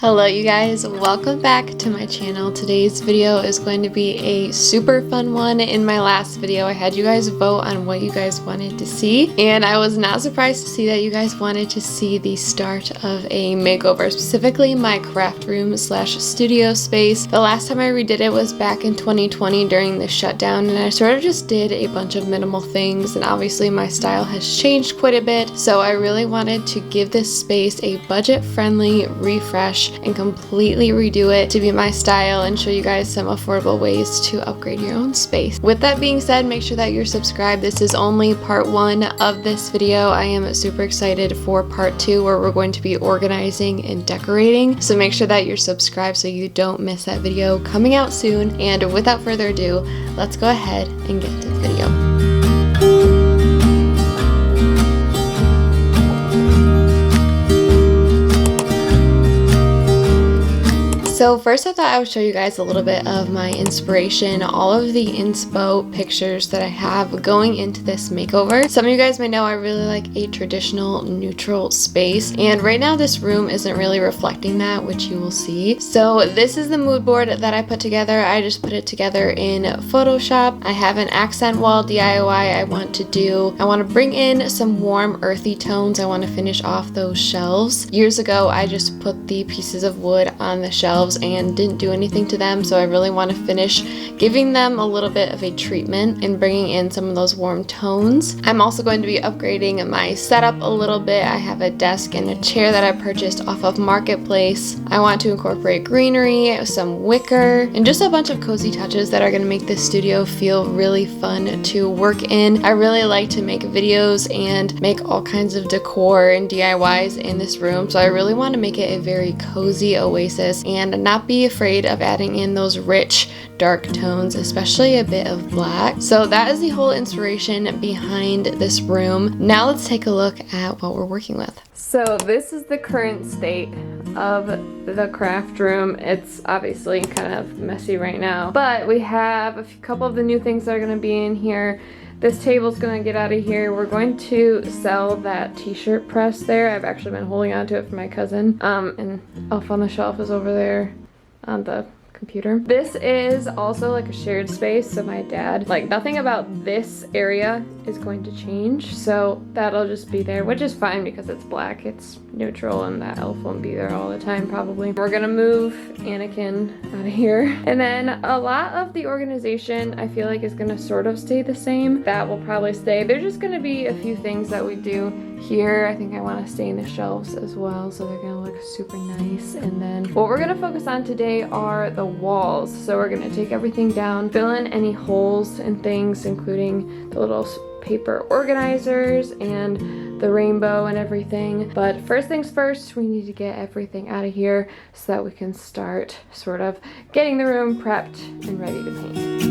Hello you guys, welcome back to my channel. Today's video is going to be a super fun one. In my last video I had you guys vote on what you guys wanted to see, and I was not surprised to see that you guys wanted to see the start of a makeover, specifically my craft room slash studio space. The last time I redid it was back in 2020 during the shutdown, and I sort of just did a bunch of minimal things, and obviously my style has changed quite a bit, so I really wanted to give this space a budget-friendly refresh and completely redo it to be my style and show you guys some affordable ways to upgrade your own space. With that being said, make sure that you're subscribed. This is only part one of this video. I am super excited for part two, where we're going to be organizing and decorating, so make sure that you're subscribed so you don't miss that video coming out soon. And without further ado, let's go ahead and get into the video. So first I thought I would show you guys a little bit of my inspiration, all of the inspo pictures that I have going into this makeover. Some of you guys may know I really like a traditional neutral space, and right now this room isn't really reflecting that, which you will see. So this is the mood board that I put together. I just put it together in Photoshop. I have an accent wall DIY I want to do. I want to bring in some warm earthy tones. I want to finish off those shelves. Years ago I just put the pieces of wood on the shelves and didn't do anything to them, so I really want to finish giving them a little bit of a treatment and bringing in some of those warm tones. I'm also going to be upgrading my setup a little bit. I have a desk and a chair that I purchased off of Marketplace. I want to incorporate greenery, some wicker, and just a bunch of cozy touches that are going to make this studio feel really fun to work in. I really like to make videos and make all kinds of decor and DIYs in this room, so I really want to make it a very cozy oasis and not be afraid of adding in those rich dark tones, especially a bit of black. So that is the whole inspiration behind this room. Now let's take a look at what we're working with. So this is the current state of the craft room. It's obviously kind of messy right now, but we have a couple of the new things that are going to be in here. This table's gonna get out of here. We're going to sell that t-shirt press there. I've actually been holding on to it for my cousin. And off on the shelf is over there on the computer. This is also like a shared space, so my dad, like, nothing about this area is going to change, so that'll just be there, which is fine because it's black, it's neutral, and that elf won't be there all the time probably. We're gonna move Anakin out of here, and then a lot of the organization I feel like is gonna sort of stay the same. That will probably stay. There's just gonna be a few things that we do here. I think I want to stay in the shelves as well, so they're gonna look super nice. And then what we're gonna focus on today are the walls. So we're gonna take everything down, fill in any holes and things, including the little paper organizers and the rainbow and everything. But first things first, we need to get everything out of here so that we can start sort of getting the room prepped and ready to paint.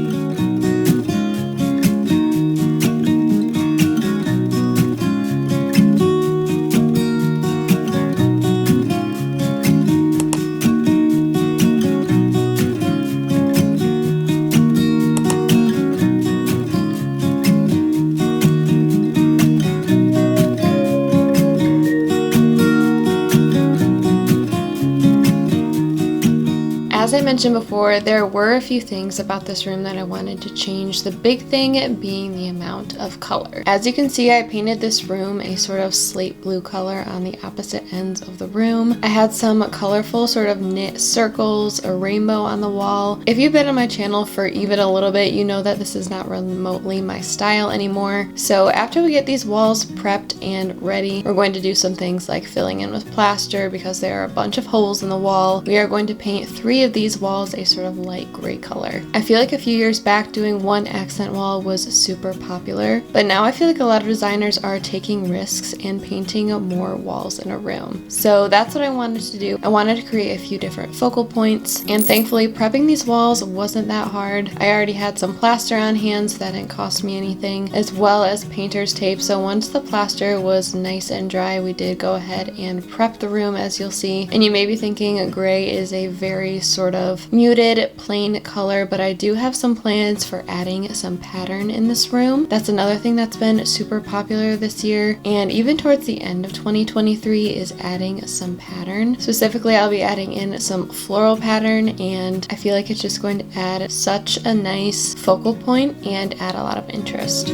As I mentioned before, there were a few things about this room that I wanted to change, the big thing being the amount of color. As you can see, I painted this room a sort of slate blue color on the opposite ends of the room. I had some colorful sort of knit circles, a rainbow on the wall. If you've been on my channel for even a little bit, you know that this is not remotely my style anymore. So after we get these walls prepped and ready, we're going to do some things like filling in with plaster because there are a bunch of holes in the wall. We are going to paint 3 of these walls a sort of light gray color. I feel like a few years back doing one accent wall was super popular, but now I feel like a lot of designers are taking risks and painting more walls in a room. So that's what I wanted to do. I wanted to create a few different focal points, and thankfully prepping these walls wasn't that hard. I already had some plaster on hand, so that didn't cost me anything, as well as painter's tape. So once the plaster was nice and dry, we did go ahead and prep the room, as you'll see. And you may be thinking gray is a very sort sort of muted plain color, but I do have some plans for adding some pattern in this room. That's another thing that's been super popular this year, and even towards the end of 2023 is adding some pattern. Specifically, I'll be adding in some floral pattern, and I feel like it's just going to add such a nice focal point and add a lot of interest.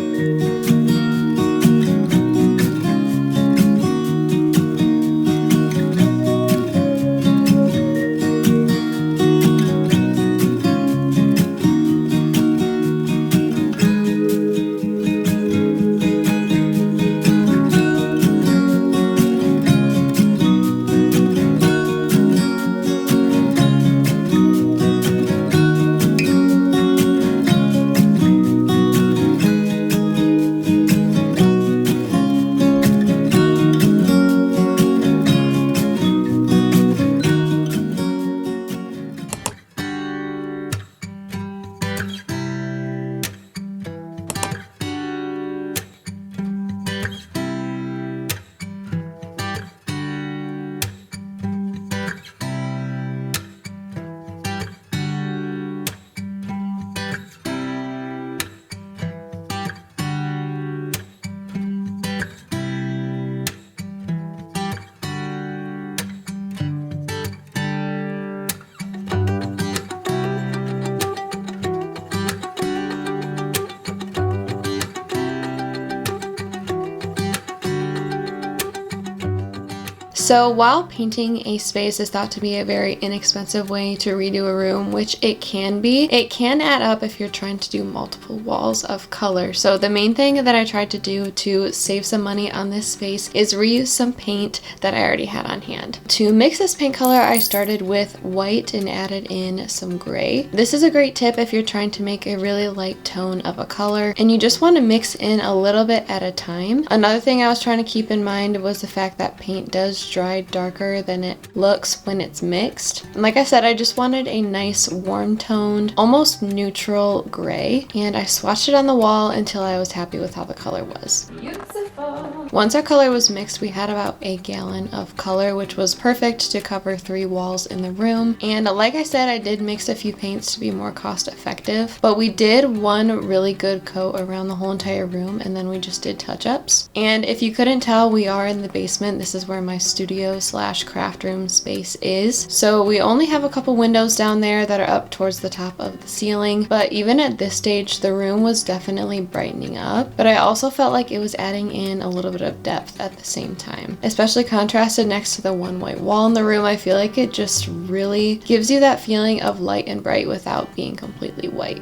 So while painting a space is thought to be a very inexpensive way to redo a room, which it can be, it can add up if you're trying to do multiple walls of color. So the main thing that I tried to do to save some money on this space is reuse some paint that I already had on hand. To mix this paint color, I started with white and added in some gray. This is a great tip if you're trying to make a really light tone of a color and you just want to mix in a little bit at a time. Another thing I was trying to keep in mind was the fact that paint does dry darker than it looks when it's mixed. And like I said, I just wanted a nice warm toned, almost neutral gray, and I swatched it on the wall until I was happy with how the color was. Beautiful. Once our color was mixed, we had about a gallon of color, which was perfect to cover 3 walls in the room. And like I said, I did mix a few paints to be more cost effective, but we did one really good coat around the whole entire room, and then we just did touch-ups. And if you couldn't tell, we are in the basement. This is where my studio/craft room space is. So we only have a couple windows down there that are up towards the top of the ceiling, but even at this stage, the room was definitely brightening up. But I also felt like it was adding in a little bit of depth at the same time, especially contrasted next to the one white wall in the room. I feel like it just really gives you that feeling of light and bright without being completely white.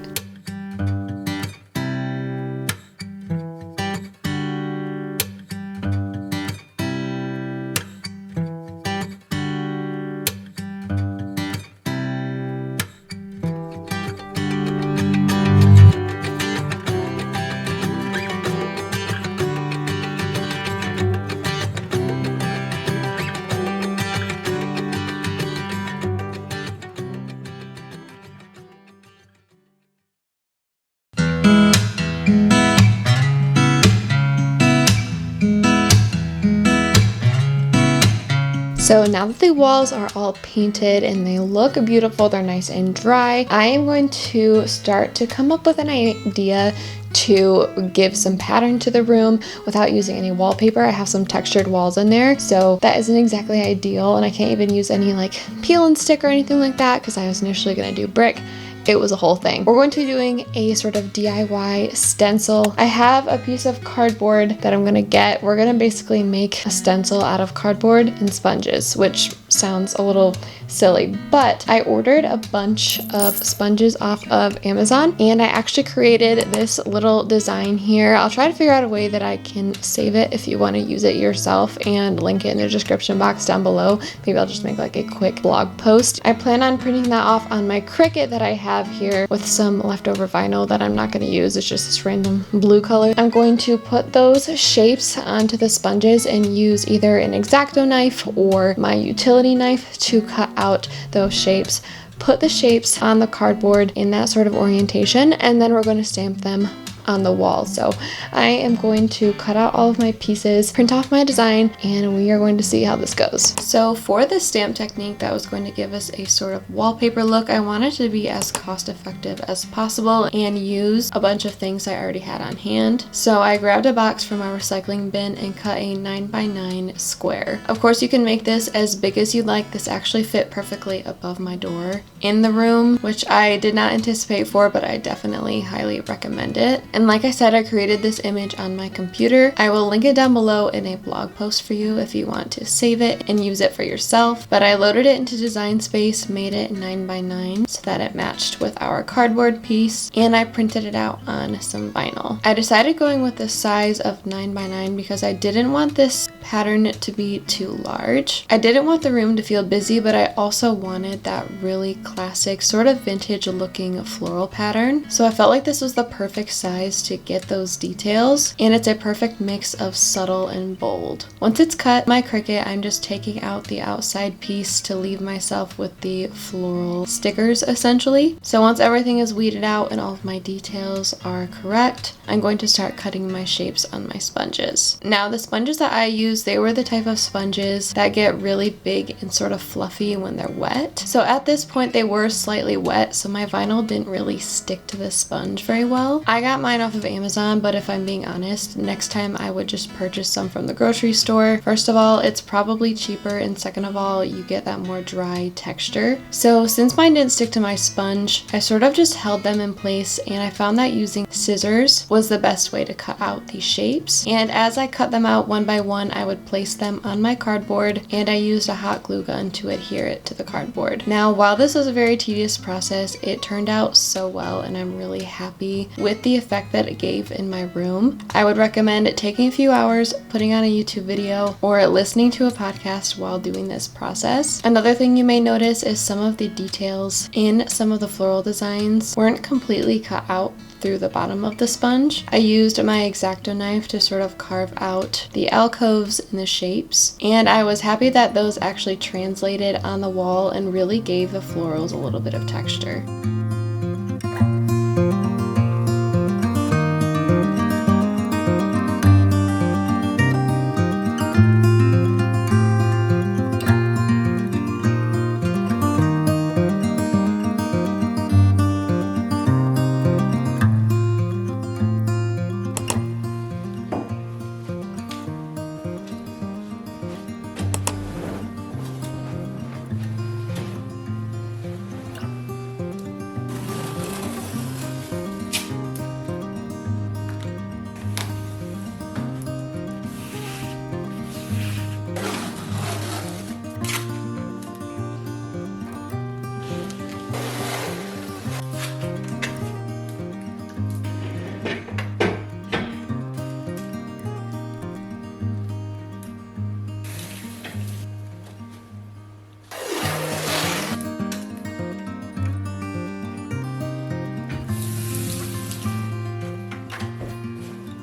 So now that the walls are all painted and they look beautiful, they're nice and dry, I am going to start to come up with an idea to give some pattern to the room without using any wallpaper. I have some textured walls in there, so that isn't exactly ideal, and I can't even use any like peel and stick or anything like that because I was initially going to do brick. It was a whole thing. We're going to be doing a sort of DIY stencil. I have a piece of cardboard that I'm gonna get. We're gonna basically make a stencil out of cardboard and sponges, which sounds a little silly, but I ordered a bunch of sponges off of Amazon, and I actually created this little design here. I'll try to figure out a way that I can save it if you want to use it yourself and link it in the description box down below. Maybe I'll just make like a quick blog post. I plan on printing that off on my Cricut that I have here with some leftover vinyl that I'm not going to use. It's just this random blue color. I'm going to put those shapes onto the sponges and use either an X-Acto knife or my utility knife to cut out those shapes. Put the shapes on the cardboard in that sort of orientation, and then we're going to stamp them on the wall. So I am going to cut out all of my pieces, print off my design, and we are going to see how this goes. So for the stamp technique that was going to give us a sort of wallpaper look, I wanted to be as cost effective as possible and use a bunch of things I already had on hand. So I grabbed a box from our recycling bin and cut a 9x9 square. Of course, you can make this as big as you'd like. This actually fit perfectly above my door in the room, which I did not anticipate for, but I definitely highly recommend it. And like I said, I created this image on my computer. I will link it down below in a blog post for you if you want to save it and use it for yourself. But I loaded it into Design Space, made it 9x9 so that it matched with our cardboard piece, and I printed it out on some vinyl. I decided going with the size of 9x9 because I didn't want this pattern to be too large. I didn't want the room to feel busy, but I also wanted that really classic, sort of vintage looking floral pattern. So I felt like this was the perfect size to get those details, and it's a perfect mix of subtle and bold. Once it's cut, my Cricut, I'm just taking out the outside piece to leave myself with the floral stickers essentially. So once everything is weeded out and all of my details are correct, I'm going to start cutting my shapes on my sponges. Now the sponges that I use, they were the type of sponges that get really big and sort of fluffy when they're wet. So at this point they were slightly wet, so my vinyl didn't really stick to the sponge very well. I got mine off of Amazon, but if I'm being honest, next time I would just purchase some from the grocery store. First of all, it's probably cheaper, and second of all, you get that more dry texture. So since mine didn't stick to my sponge, I sort of just held them in place, and I found that using scissors was the best way to cut out these shapes. And as I cut them out one by one, I would place them on my cardboard, and I used a hot glue gun to adhere it to the cardboard. Now, while this was a very tedious process, it turned out so well, and I'm really happy with the effect that it gave in my room. I would recommend taking a few hours, putting on a YouTube video, or listening to a podcast while doing this process. Another thing you may notice is some of the details in some of the floral designs weren't completely cut out through the bottom of the sponge. I used my X-Acto knife to sort of carve out the alcoves and the shapes, and I was happy that those actually translated on the wall and really gave the florals a little bit of texture.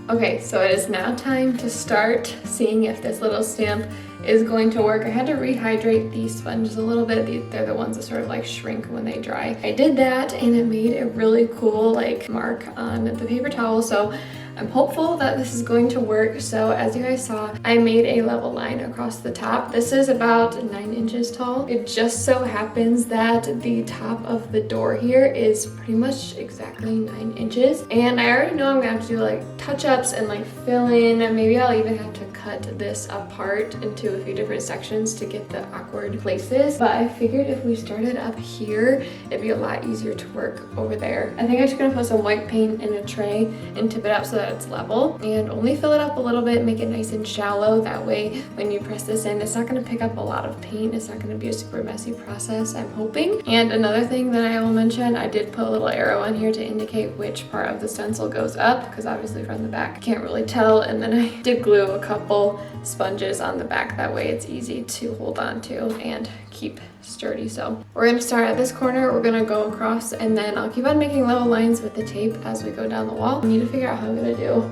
Okay, so it is now time to start seeing if this little stamp is going to work. I had to rehydrate these sponges a little bit. They're the ones that sort of like shrink when they dry. I did that and it made a really cool like mark on the paper towel. So I'm hopeful that this is going to work. So as you guys saw, I made a level line across the top. This is about 9 inches tall. It just so happens that the top of the door here is pretty much exactly 9 inches. And I already know I'm gonna have to do like touch-ups and like fill in, and maybe I'll even have to cut this apart into a few different sections to get the awkward places. But I figured if we started up here, it'd be a lot easier to work over there. I think I'm just gonna put some white paint in a tray and tip it up so that it's level, and only fill it up a little bit, make it nice and shallow. That way when you press this in, it's not going to pick up a lot of paint. It's not going to be a super messy process, I'm hoping. And another thing that I will mention, I did put a little arrow on here to indicate which part of the stencil goes up, because obviously from the back I can't really tell. And then I did glue a couple sponges on the back, that way it's easy to hold on to and keep sturdy. So we're going to start at this corner, we're going to go across, and then I'll keep on making level lines with the tape as we go down the wall. I need to figure out how I'm going to do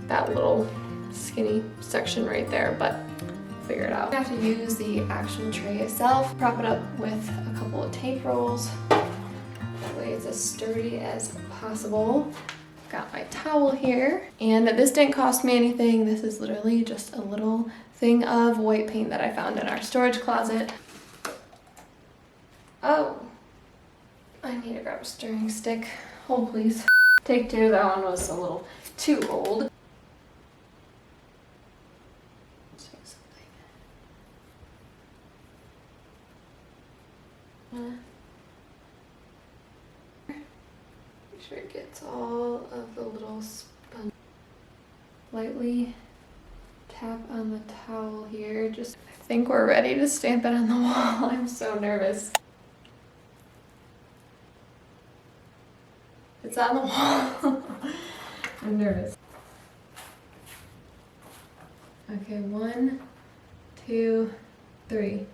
that little skinny section right there, but I'll figure it out. I have to use the actual tray itself, prop it up with a couple of tape rolls, that way it's as sturdy as possible. Got my towel here, and this didn't cost me anything. This is literally just a little thing of white paint that I found in our storage closet. Oh, I need to grab a stirring stick. Hold please. Take two, that one was a little too old. Make sure it gets all of the little sponge. Lightly tap on the towel here. I think we're ready to stamp it on the wall. I'm so nervous. It's on the wall. I'm nervous. Okay, 1, 2, 3.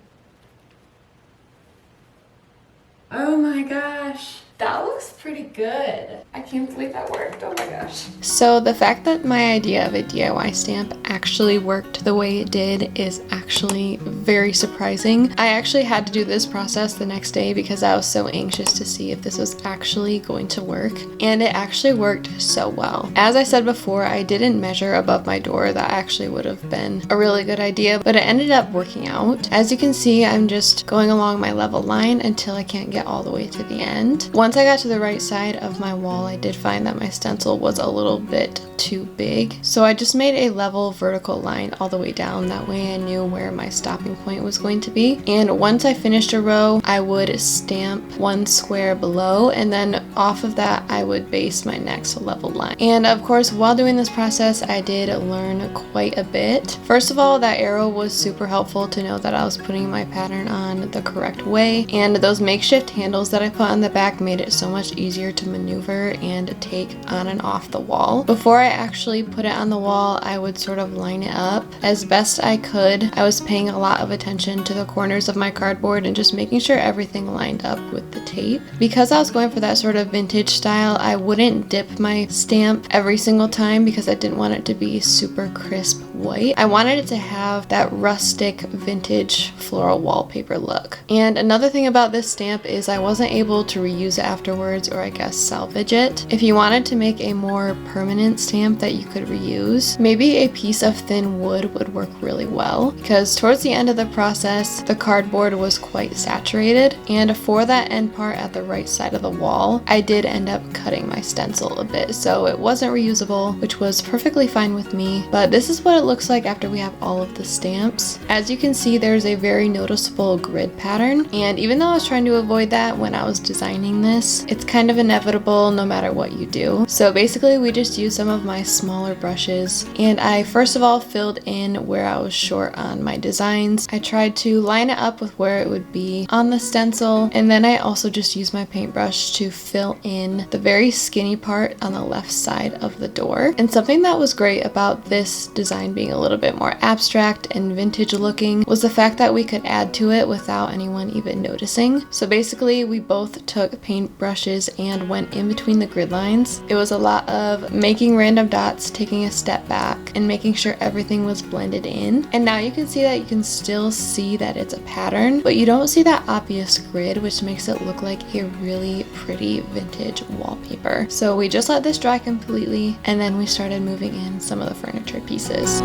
Oh my gosh. That looks pretty good. I can't believe that worked. Oh my gosh. So the fact that my idea of a DIY stamp actually worked the way it did is actually very surprising. I actually had to do this process the next day because I was so anxious to see if this was actually going to work, and it actually worked so well. As I said before, I didn't measure above my door. That actually would have been a really good idea, but it ended up working out. As you can see, I'm just going along my level line until I can't get all the way to the end. Once I got to the right side of my wall, I did find that my stencil was a little bit too big. So I just made a level vertical line all the way down. That way I knew where my stopping point was going to be. And once I finished a row, I would stamp one square below, and then off of that, I would base my next level line. And of course, while doing this process, I did learn quite a bit. First of all, that arrow was super helpful to know that I was putting my pattern on the correct way. And those makeshift handles that I put on the back made it so much easier to maneuver and take on and off the wall. Before I actually put it on the wall, I would sort of line it up as best I could. I was paying a lot of attention to the corners of my cardboard and just making sure everything lined up with the tape. Because I was going for that sort of vintage style, I wouldn't dip my stamp every single time because I didn't want it to be super crisp white. I wanted it to have that rustic vintage floral wallpaper look. And another thing about this stamp is I wasn't able to reuse it afterwards, or I guess salvage it. If you wanted to make a more permanent stamp that you could reuse, maybe a piece of thin wood would work really well, because towards the end of the process, the cardboard was quite saturated, and for that end part at the right side of the wall, I did end up cutting my stencil a bit, so it wasn't reusable, which was perfectly fine with me. But this is what it looks like after we have all of the stamps. As you can see, there's a very noticeable grid pattern, and even though I was trying to avoid that when I was designing this, it's kind of inevitable no matter what you do. So basically we just used some of my smaller brushes, and I first of all filled in where I was short on my designs. I tried to line it up with where it would be on the stencil, and then I also just used my paintbrush to fill in the very skinny part on the left side of the door. And something that was great about this design being a little bit more abstract and vintage looking was the fact that we could add to it without anyone even noticing. So basically we both took paint brushes and went in between the grid lines. It was a lot of making random dots, taking a step back, and making sure everything was blended in. And now you can see that you can still see that it's a pattern, but you don't see that obvious grid, which makes it look like a really pretty vintage wallpaper. So we just let this dry completely, and then we started moving in some of the furniture pieces.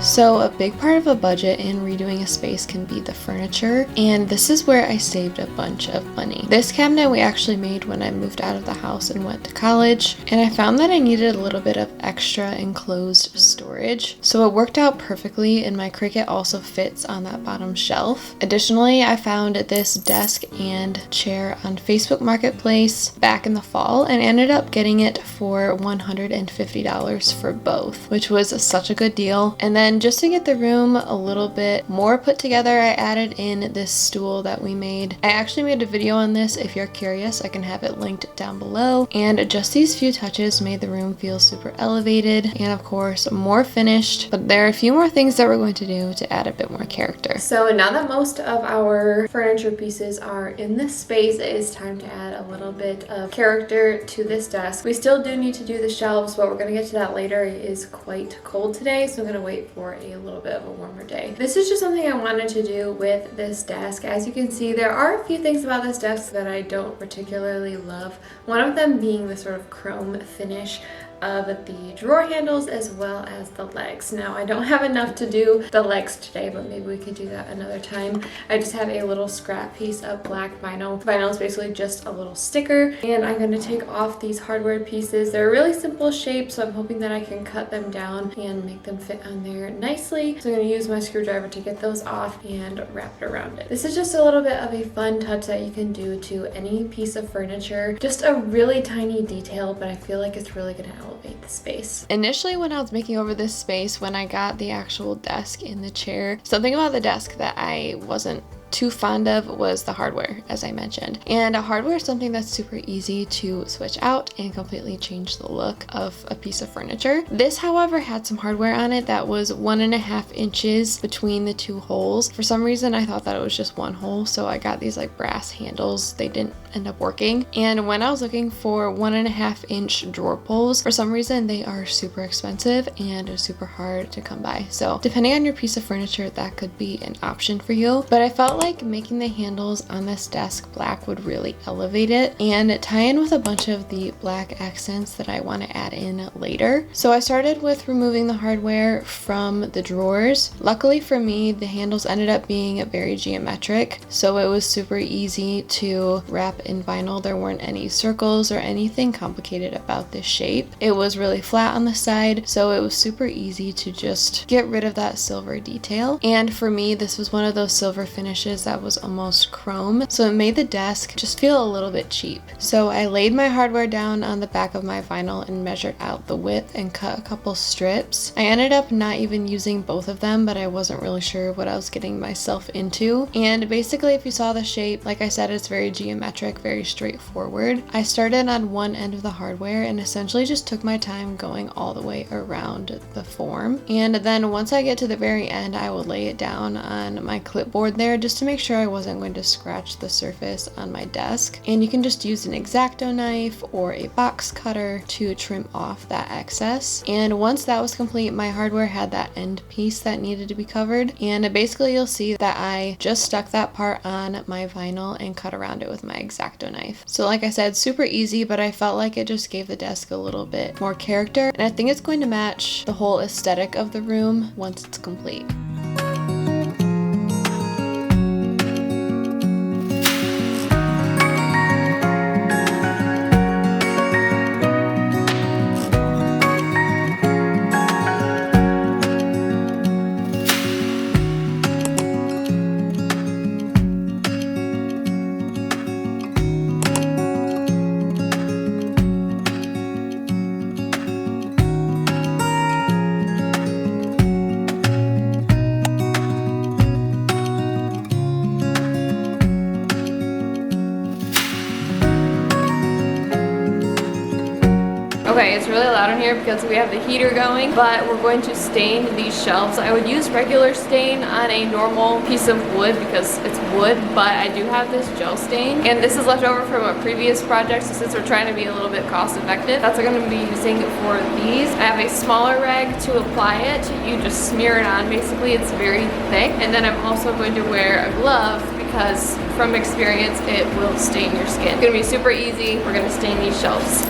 So a big part of a budget in redoing a space can be the furniture, and this is where I saved a bunch of money. This cabinet we actually made when I moved out of the house and went to college, and I found that I needed a little bit of extra enclosed storage, so it worked out perfectly, and my Cricut also fits on that bottom shelf. Additionally, I found this desk and chair on Facebook Marketplace back in the fall and ended up getting it for $150 for both, which was such a good deal. And then just to get the room a little bit more put together, I added in this stool that we made. I actually made a video on this. If you're curious, I can have it linked down below. And just these few touches made the room feel super elevated and of course more finished. But there are a few more things that we're going to do to add a bit more character. So now that most of our furniture pieces are in this space, it is time to add a little bit of character to this desk. We still do need to do the shelves, but we're going to get to that later. It is quite cold today, so I'm going to wait for for a little bit of a warmer day. This is just something I wanted to do with this desk. As you can see, there are a few things about this desk that I don't particularly love. One of them being the sort of chrome finish of the drawer handles as well as the legs. Now I don't have enough to do the legs today, but maybe we could do that another time. I just have a little scrap piece of black vinyl. Vinyl is basically just a little sticker, and I'm going to take off these hardware pieces. They're a really simple shape, so I'm hoping that I can cut them down and make them fit on there nicely. So I'm going to use my screwdriver to get those off and wrap it around it. This is just a little bit of a fun touch that you can do to any piece of furniture. Just a really tiny detail, but I feel like it's really going to elevate the space. Initially, when I was making over this space, when I got the actual desk in the chair, something about the desk that I wasn't too fond of was the hardware, as I mentioned. And hardware is something that's super easy to switch out and completely change the look of a piece of furniture. This, however, had some hardware on it that was 1.5 inches between the two holes. For some reason, I thought that it was just one hole, so I got these like brass handles. They didn't end up working. And when I was looking for 1.5 inch drawer pulls, for some reason they are super expensive and super hard to come by. So depending on your piece of furniture, that could be an option for you. But I felt like making the handles on this desk black would really elevate it and tie in with a bunch of the black accents that I want to add in later. So I started with removing the hardware from the drawers. Luckily for me, the handles ended up being very geometric, so it was super easy to wrap in vinyl. There weren't any circles or anything complicated about this shape. It was really flat on the side, so it was super easy to just get rid of that silver detail. And for me, this was one of those silver finishes that was almost chrome, so it made the desk just feel a little bit cheap. So I laid my hardware down on the back of my vinyl and measured out the width and cut a couple strips. I ended up not even using both of them, but I wasn't really sure what I was getting myself into. And basically, if you saw the shape, like I said, it's very geometric, very straightforward. I started on one end of the hardware and essentially just took my time going all the way around the form. And then once I get to the very end, I will lay it down on my clipboard there just to make sure I wasn't going to scratch the surface on my desk. And you can just use an X-Acto knife or a box cutter to trim off that excess. And once that was complete, my hardware had that end piece that needed to be covered. And basically you'll see that I just stuck that part on my vinyl and cut around it with my X-Acto knife. So like I said, super easy, but I felt like it just gave the desk a little bit more character. And I think it's going to match the whole aesthetic of the room once it's complete. Okay, it's really loud in here because we have the heater going, but we're going to stain these shelves. I would use regular stain on a normal piece of wood because it's wood, but I do have this gel stain, and this is left over from a previous project, so since we're trying to be a little bit cost effective, that's what I'm going to be using for these. I have a smaller rag to apply it. You just smear it on, basically. It's very thick, and then I'm also going to wear a glove because from experience, it will stain your skin. It's going to be super easy. We're going to stain these shelves.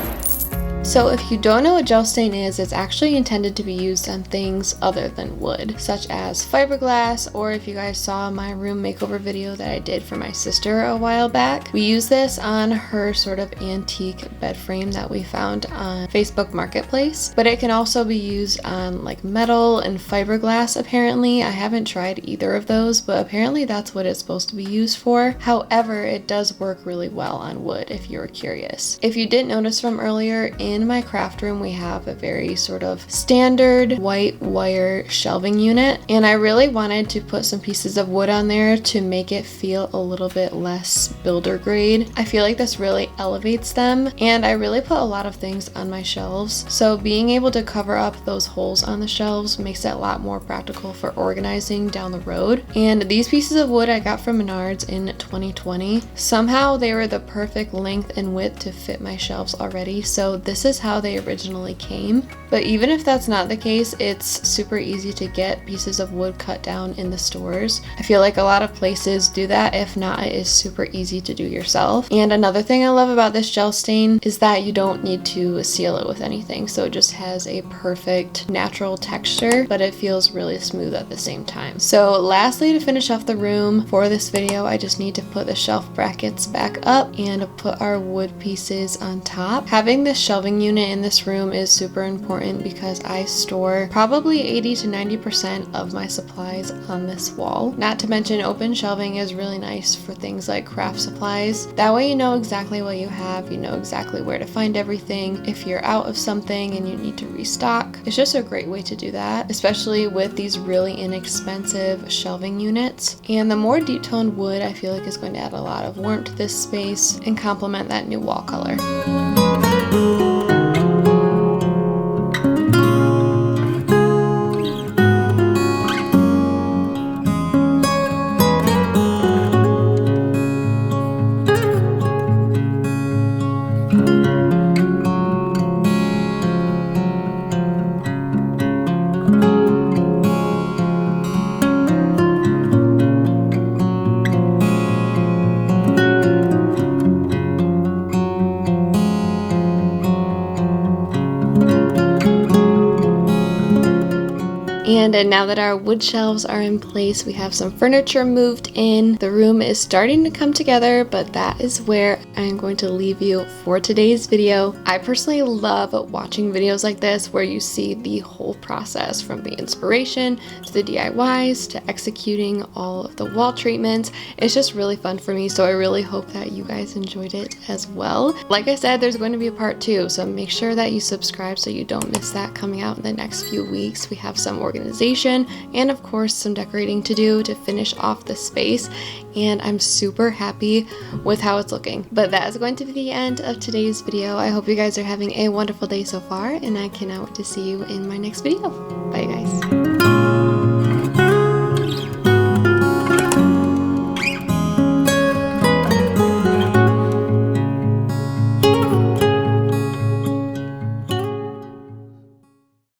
So if you don't know what gel stain is, it's actually intended to be used on things other than wood, such as fiberglass, or if you guys saw my room makeover video that I did for my sister a while back, we used this on her sort of antique bed frame that we found on Facebook Marketplace. But it can also be used on like metal and fiberglass apparently. I haven't tried either of those, but apparently that's what it's supposed to be used for. However, it does work really well on wood if you're curious. If you didn't notice from earlier, in my craft room we have a very sort of standard white wire shelving unit, and I really wanted to put some pieces of wood on there to make it feel a little bit less builder grade. I feel like this really elevates them, and I really put a lot of things on my shelves, so being able to cover up those holes on the shelves makes it a lot more practical for organizing down the road. And these pieces of wood I got from Menards in 2020. Somehow they were the perfect length and width to fit my shelves already, so this this is how they originally came. But even if that's not the case, it's super easy to get pieces of wood cut down in the stores. I feel like a lot of places do that. If not, it is super easy to do yourself. And another thing I love about this gel stain is that you don't need to seal it with anything. So it just has a perfect natural texture, but it feels really smooth at the same time. So lastly, to finish off the room for this video, I just need to put the shelf brackets back up and put our wood pieces on top. Having this shelving unit in this room is super important because I store probably 80 to 90% of my supplies on this wall. Not to mention, open shelving is really nice for things like craft supplies. That way you know exactly what you have, you know exactly where to find everything. If you're out of something and you need to restock, it's just a great way to do that, especially with these really inexpensive shelving units. And the more deep toned wood, I feel like, is going to add a lot of warmth to this space and complement that new wall color. And now that our wood shelves are in place, we have some furniture moved in. The room is starting to come together, but that is where I'm going to leave you for today's video. I personally love watching videos like this where you see the whole process, from the inspiration to the DIYs to executing all of the wall treatments. It's just really fun for me, so I really hope that you guys enjoyed it as well. Like I said, there's going to be a part 2, so make sure that you subscribe so you don't miss that coming out in the next few weeks. We have some organization and of course some decorating to do to finish off the space, and I'm super happy with how it's looking. But that is going to be the end of today's video. I hope you guys are having a wonderful day so far, and I cannot wait to see you in my next video. Bye guys.